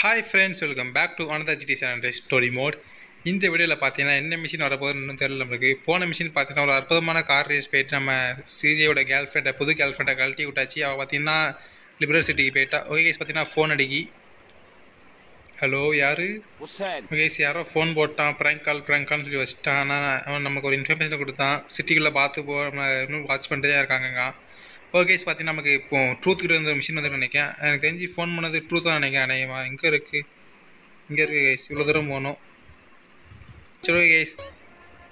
Hi friends, welcome back to another GT channel story mode. இந்த வீடியோவில் பார்த்தீங்கன்னா என்ன மிஷின் வரப்போகுதுன்னு இன்னும் தெரியல நம்மளுக்கு. போன மிஷின் பார்த்தீங்கன்னா ஒரு அற்புதமான கார் ரேஸ் போயிட்டு நம்ம சிஜியோட கேர்ள் ஃப்ரெண்டை புது கேர்ள் ஃப்ரெண்டை கழட்டி விட்டாச்சு. அவள் பார்த்தீங்கன்னா லிபரல் சிட்டிக்கு போயிட்டா. ஓகே கேஸ், பார்த்தீங்கன்னா ஃபோன் அடிக்கி. ஹலோ யார்? ஓகே, யாரோ ஃபோன் போட்டான், ப்ராங்க் கால்னு சொல்லி வச்சுட்டான். ஆனால் அவன் நமக்கு ஒரு இன்ஃபர்மேஷன் கொடுத்தான். சிட்டிக்குள்ளே பார்த்து நம்ம இன்னும் வாட்ச் பண்ணிட்டு தான் இருக்காங்க. ஓகே பார்த்தீங்கன்னா நமக்கு இப்போ ட்ரூத் கிட்ட வந்து மிஷின் வந்து நினைக்கிறேன். எனக்கு தெரிஞ்சு ஃபோன் பண்ணது ட்ரூத் தான் நினைக்கிறேன். அநேகமாக எங்கே இருக்குது கைஸ், இவ்வளோ தூரம் போகணும். சரி ஓகே கைஸ்,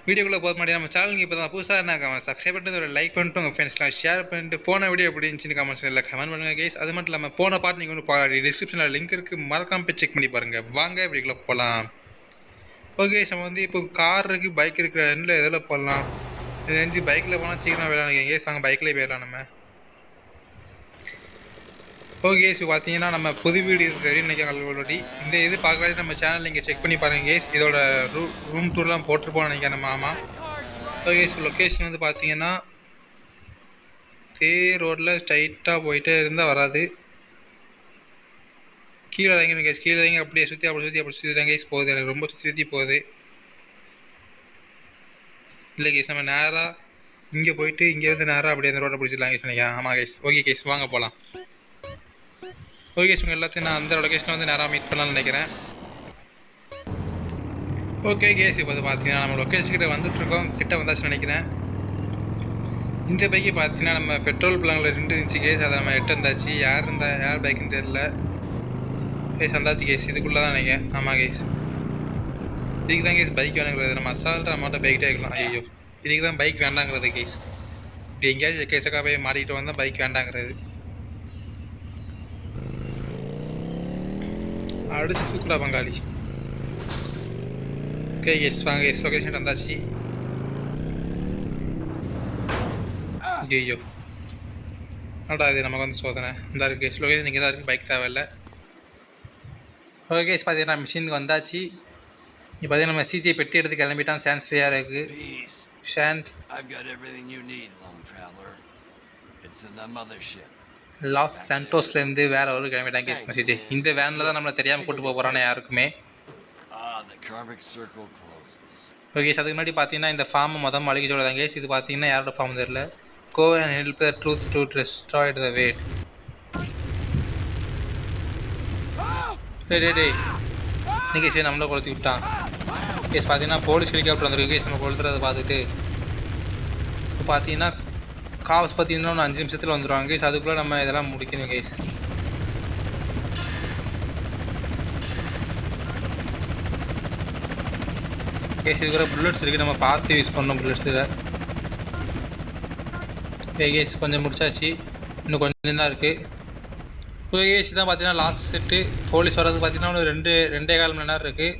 வீடியோக்குள்ளே போக மாட்டேன். நம்ம சேனலுக்கு இப்போ தான் புதுசாக இருந்தாங்க, சப்ஸ்கிரைப் பண்ணிட்டு ஒரு லைக் பண்ணிட்டு உங்கள் ஃப்ரெண்ட்ஸ்லாம் ஷேர் பண்ணிட்டு போன வீடியோ எப்படி இருந்துச்சுன்னு கமெண்ட்ஸில் கமெண்ட் பண்ணுங்கள் கைஸ். அது மட்டும் இல்லாமல் போன பார்ட் நீங்கள் வந்து பாராட்டி டிஸ்கிரிப்ஷனில் லிங்க் இருக்குது, மறக்காம போய் செக் பண்ணி பாருங்கள். வாங்க வீடியோக்குள்ளே போகலாம். ஓகே கைஸ், நம்ம வந்து இப்போ கார் இருக்குது, பைக் இருக்கிற ரெண்டில் எதில் போடலாம்? இது தெரிஞ்சு பைக்கில் போனால் சீக்கிரம் விளையாடுங்க கைஸ். நாங்கள் பைக்கில் போயிடலாம் நம்ம. ஓகே கேஸ், இப்போ பார்த்தீங்கன்னா நம்ம புது வீடு இருக்கிற இன்றைக்கி ஆல்ரெடி இந்த இது பார்க்கறது நம்ம சேனல் நீங்கள் செக் பண்ணி பாருங்கள் கேஸ். இதோட ரூம் டூர்லாம் போட்டிருப்போம்னு நினைக்கிறேன் நம்ம. ஆமாம். ஓகே கேஸ், லொக்கேஷன் வந்து பார்த்தீங்கன்னா இதே ரோட்டில் ஸ்ட்ரைட்டாக போயிட்டே இருந்தால் வராது. கீழே இறங்கணும் கேஸ். கீழே இறங்கி அப்படியே சுற்றி அப்படி சுற்றி தான் கேஸ் போகுது. எனக்கு ரொம்ப சுற்றி போகுது. இல்லை கேஸ், நம்ம நேராக இங்கே போயிட்டு இங்கேருந்து நேராக அப்படியே அந்த ரோட்டை பிடிச்சிடலாம் கேஸ் நினைக்கிறேன். ஆமாம் கேஸ். ஓகே கேஸ், வாங்க போகலாம். ஓகே கேஸ், உங்கள் எல்லாத்தையும் நான் அந்த லொக்கேஷனில் வந்து நேராக மீட் பண்ணலாம்னு நினைக்கிறேன். ஓகே கேஸ், இப்போ பார்த்தீங்கன்னா நம்ம லொக்கேஷன் கிட்ட வந்துட்டுருக்கோம். கிட்ட வந்தாச்சுன்னு நினைக்கிறேன். இந்த பைக்கு பார்த்தீங்கன்னா நம்ம பெட்ரோல் பிளாங்கில் 2 இருந்துச்சு கேஸ். அதை நம்ம எட்டு வந்தாச்சு. யார் பைக்குன்னு தெரில கேஸ். வந்தாச்சு கேஸ், இதுக்குள்ளே தான் நினைக்கிறேன். ஆமாம் கேஸ், இதுக்கு தான் கேஸ் பைக் வேணுங்கிறது. நம்ம அசால்ட்டு அமௌண்ட்டை பைக்கிட்டே இருக்கலாம். ஐயோ, இதுக்கு தான் பைக் வேண்டாங்கிறது கேஸ். இப்படி எங்கேயாச்சும் கேஸக்காக போய் மாட்டிக்கிட்டு வந்தால் பைக் வேண்டாங்கிறது. அடிச்சு சூக்குறா பங்காளி. ஓகே கேஸ், வாங்க கேஸ், லொக்கேஷன் வந்தாச்சு. ஐயோ, அடா இது நமக்கு வந்து சோதனை. இந்த இருக்குது கேஸ், லொக்கேஷன் இங்கே தான் இருக்குது, பைக் தேவையில்லை. ஓகே கேஸ், பார்த்தீங்கன்னா மிஷினுக்கு வந்தாச்சு. இப்போ பார்த்தீங்கன்னா நம்ம சிஜி பெட்டி எடுத்து கிளம்பிட்டான். சான்ஸ் ஃப்ரீயாக இருக்குது. லாஸ் சாண்டோஸ்லேருந்து வேறு ஒரு கிளம்பிட்டாங்க கேஸ் மெசேஜ். இந்த வேனில் தான் நம்மளை தெரியாமல் கூட்டு போக போகிறானே யாருக்குமே. ஓகே, அதுக்கு முன்னாடி பார்த்தீங்கன்னா இந்த ஃபார்மை மொதல் அழிக்க சொல்லுறாங்க கேஸ். இது பார்த்தீங்கன்னா யாரோட ஃபார்ம் தெரியல. Go and help the truth to destroy the wade. டே நீங்கள் சரி நம்மளை கொளுத்தி விட்டான் கேஸ். பார்த்தீங்கன்னா போலீஸ் ஹெலிகாப்டர் வந்துருக்கு கேஸ். நம்ம கொளுத்துறதை பார்த்துட்டு இப்போ பார்த்தீங்கன்னா கால்ஸ் பார்த்தீங்கன்னா ஒரு 5 நிமிஷத்தில் வந்துடுவாங்க கேஸ். அதுக்குள்ளே நம்ம இதெல்லாம் முடிக்கணும் கேஸ். கேஸ் இதுக்குற புல்லட்ஸ் இருக்குது, நம்ம பார்த்து யூஸ் பண்ணோம் புல்லட்ஸ். இதை கேஸ் கொஞ்சம் முடிச்சாச்சு, இன்னும் கொஞ்சம் தான் இருக்குது. கேஸ் தான் பார்த்தீங்கன்னா லாஸ்ட் செட்டு. போலீஸ் வர்றது பார்த்தீங்கன்னா ஒரு 2.25 மணி நேரம் இருக்குது.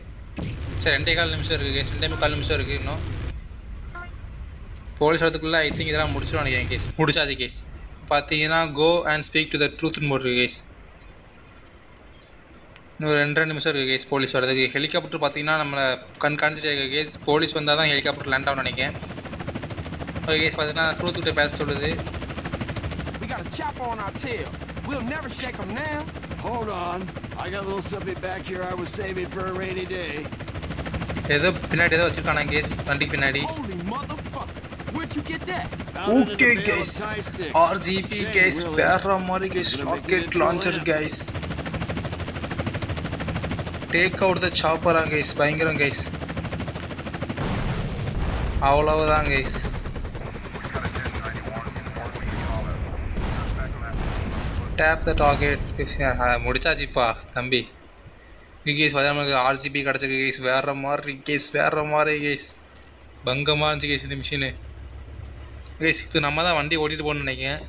சரி 2.25 நிமிஷம் இருக்குது கேஸ். 2.25 நிமிஷம் இருக்குது இன்னும். போலீஸ் வரதுக்குள்ளே ஐ திங்க் இதெல்லாம் முடிச்சிடுவாங்க என் கேஸ். முடிச்சாச்சு கேஸ். பார்த்தீங்கன்னா go and speak to the ட்ரூத்னு போட்டிருக்கு கேஸ். இன்னும் 2 நிமிஷம் இருக்குது கேஸ் போலீஸ் வரதுக்கு. ஹெலிகாப்டர் பார்த்தீங்கன்னா நம்மளை காணிச்சிட்டு இருக்க கேஸ். போலீஸ் வந்தால் தான் ஹெலிகாப்டர் லேண்ட் ஆகும்னு நினைக்கிறேன். ஓகே கேஸ், பார்த்தீங்கன்னா ட்ரூத் கிட்ட பேச சொல்லுது. We'll never shake them now. Hold on. I got a little something back here I was saving for a rainy day. ஏதோ பின்னாடி ஏதோ வச்சிருக்கானா கேஸ், வண்டிக்கு பின்னாடி. Holy motherfucker. Where'd you get that? Okay guys, RGB guys, வேற மாதிரி guys, rocket launcher guys. Take out the சாப்பரா guys, பயங்கரம் guys. அவ்வளவுதான் கேஸ். Tap the target. முடிச்சாச்சுப்பா தம்பி. கேஸ் நமக்கு RGB கிடச்சிருக்கு கேஸ். வேறு மாதிரி கேஸ். பங்கமாக இருந்துச்சு கேஸ் இந்த மிஷினு கேஸ். இப்போ நம்ம தான் வண்டி ஓட்டிகிட்டு போகணுன்னு நினைக்கிறேன்.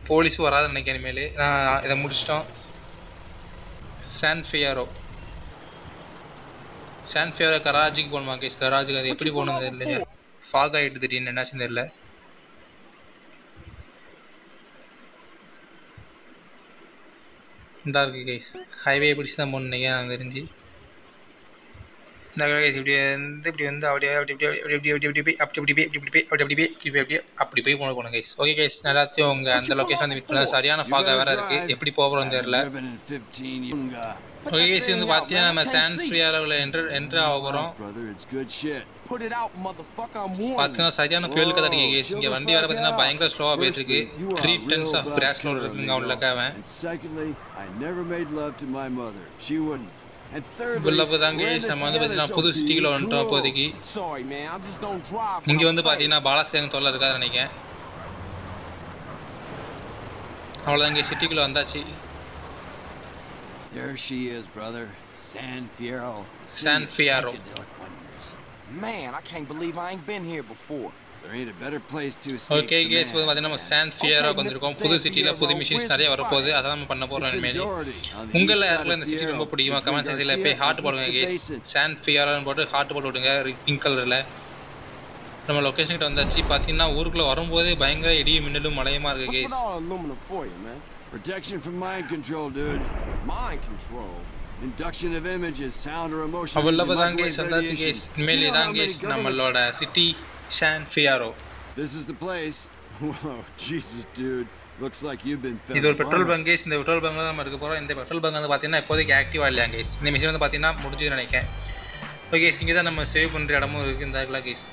போலீஸும் வராதுன்னு நினைக்கிறேன் இனிமேல். நான் இதை முடிச்சிட்டோம். சான் ஃபியாரோ கராஜுக்கு போகணுமா கேஸ். கராஜுக்கு அது எப்படி போகணுன்னு தெரியல. ஃபாக் ஆகிட்டு திடீர்னு என்னாச்சுன்னு தெரியல. இந்த இருக்குது கைஸ். ஹைவே பிடிச்சி தான் போகணும் நினைக்கிறேன் எனக்கு தெரிஞ்சு. இந்த guys இப்படி வந்து அப்படியே அப்படி போய் போகணும் கைஸ். ஓகே கைஸ், எல்லாத்தையும் உங்கள் அந்த லொக்கேஷன் வந்து மீட் பண்ணது சரியான ஃபாகாக வேறு இருக்குது, எப்படி போகிறோம் தெரியல. ஓகே கைஸ், வந்து பார்த்தீங்கன்னா நம்ம சான் ஃப்ரியாரோவில் என்ட்ரு ஆக போகிறோம். பார்த்தீங்கன்னா சரியான புயல் கதை இருக்குது கைஸ். இங்கே வண்டி வேறு பார்த்தீங்கன்னா பயங்கர ஸ்லோவாக போயிட்டுருக்கு. 3 tons ஆஃப் கிராஸ் லோடு இருக்குங்க உள்ளக்காவன். இவ்வளவு தான் கைஸ், நம்ம வந்து பார்த்தீங்கன்னா புது சிட்டிக்குள்ள வந்துட்டோம் இப்போதைக்கு. இங்கே வந்து பார்த்தீங்கன்னா பாலாசேகன் தொல்லை இருக்காது நினைக்கிறேன். அவ்வளோதான், இங்கே சிட்டிக்குள்ளே வந்தாச்சு. There she is, brother. San Fierro. San Fierro. Man, I can't believe I ain't been here before. There ain't a better place to escape. Okay guys, வந்து பார்த்தீங்கன்னா நம்ம சான் ஃபியரோக்கு வந்திருக்கோம். புது சிட்டியில் புது மிஷின்ஸ் நிறைய வரப்போகுது, அதான் நம்ம பண்ண போகிறோம் இனிமேல். உங்களில் யாருக்குள்ள இந்த சிட்டி ரொம்ப பிடிக்குமா கமெண்ட் செக்ஷனில் போய் ஹார்ட் போடுங்க கேஸ். சான் ஃபியரோன்னு போட்டு ஹார்ட் போட்டு விடுங்க பிங்க் கலரில். நம்ம லொக்கேஷன் கிட்ட வந்தாச்சு. பார்த்தீங்கன்னா ஊருக்குள்ளே வரும்போதே பயங்கர இடியும் மின்னலும் மழையுமா இருக்குது case. Protection from mind control, dude. Mind control? Induction of images, sound or emotion. அவ்வளவுதான் கேஸ், வந்தாச்சு கேஸ். இனிமேல் இதான் கேஸ் நம்மளோட city San Fierro. This is the place. Whoa, Jesus, dude. Looks like you've been fed. இது ஒரு petrol bunk case. இந்த petrol பங்க்ல நம்ம இருக்க போகிறோம். இந்த பெட்ரோல் பங்க் வந்து பார்த்தீங்கன்னா இப்போதைக்கு ஆக்டிவாக இல்லையா கேஸ். இந்த மிஷின் வந்து பார்த்தீங்கன்னா முடிஞ்சதுன்னு நினைக்கிறேன். ஓகே கேஸ், இங்கே தான் நம்ம சேவ் பண்ணுற இடமும் இருக்குது இந்த இடத்துல கேஸ்.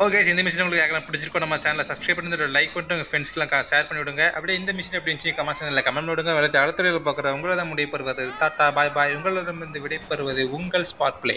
ஓகே, இந்த மிஷின் உங்களுக்கு யாருக்கெல்லாம் பிடிச்சிருக்கோம் நம்ம சேனலை சப்ஸ்கிரைப் பண்ணிட்டு லைக் பண்ணிட்டு உங்கள் ஃப்ரெண்ட்ஸ்க்குலாம் ஷேர் பண்ணி விடுங்க. அப்படியே இந்த மிஷின் எப்படி இருந்துச்சு கமெண்ட் சேனலில் கமெண்ட் விடுங்க. வேறு அடுத்த வீடியோவில் பார்க்குற உங்களை தான் முடிவு பெறுவது. டாட்டா பாய் பாய். உங்களிடம் இருந்து விடைபெறுவது உங்கள் ஸ்பாட் பிளே.